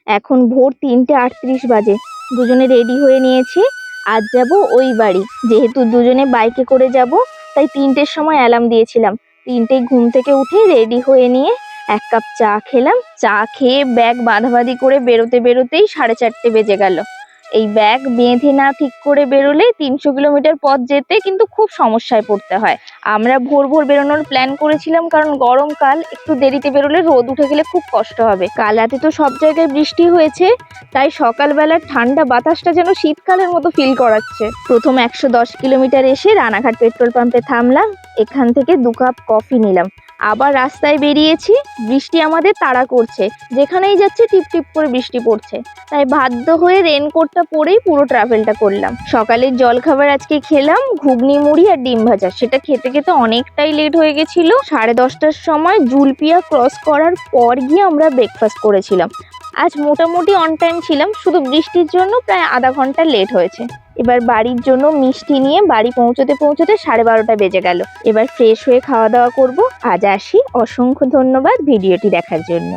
এখন ভোর 3:38 বাজে। দুজনে রেডি হয়ে নিয়েছি। আজ যাব ওই বাড়ি। যেহেতু দুজনে বাইকে করে যাব, তাই 3টের সময় অ্যালার্ম দিয়েছিলাম। 3টেয় ঘুম থেকে উঠে রেডি হয়ে নিয়ে 1 কাপ চা খেলাম। চা খেয়ে ব্যাগ বাঁধাবাঁধি করে বেরোতে বেরোতেই 4:30 বেজে গেল। এই ব্যাগ বেঁধে না ঠিক করে বেরোলে 300 কিলোমিটার পথ যেতে কিন্তু খুব সমস্যায় পড়তে হয়। আমরা ভোর ভোর বেরোনোর প্ল্যান করেছিলাম, কারণ গরমকাল, একটু দেরিতে বেরোলে রোদ উঠে গেলে খুব কষ্ট হবে। কাল রাতে তো সব জায়গায় বৃষ্টি হয়েছে, তাই সকালবেলার ঠান্ডা বাতাসটা যেন শীতকালের মতো ফিল করাচ্ছে। প্রথম 110 কিলোমিটার এসে রানাঘাট পেট্রোল পাম্পে থামলাম। এখান থেকে 2 কাপ কফি নিলাম। আবার রাস্তায় বেরিয়েছি। বৃষ্টি আমাদের তাড়া করছে, যেখানেই যাচ্ছে টিপ টিপ করে বৃষ্টি পড়ছে, তাই বাধ্য হয়ে রেনকোটটা পরেই পুরো ট্রাভেলটা করলাম। সকালের জলখাবার আজকে খেলাম ঘুগনি, মুড়ি আর ডিম ভাজা। সেটা খেতে খেতে অনেকটাই লেট হয়ে গেছিল। 10:30টার সময় জুলপিয়া ক্রস করার পর গিয়ে আমরা ব্রেকফাস্ট করেছিলাম। আজ মোটামুটি অন টাইম ছিলাম, শুধু বৃষ্টির জন্য প্রায় আধা ঘন্টা লেট হয়েছে। এবার বাড়ির জন্য মিষ্টি নিয়ে বাড়ি পৌঁছতে পৌঁছতে 12:30 বেজে গেল। এবার ফ্রেশ হয়ে খাওয়া দাওয়া করব। আজ আসি। অসংখ্য ধন্যবাদ ভিডিওটি দেখার জন্য।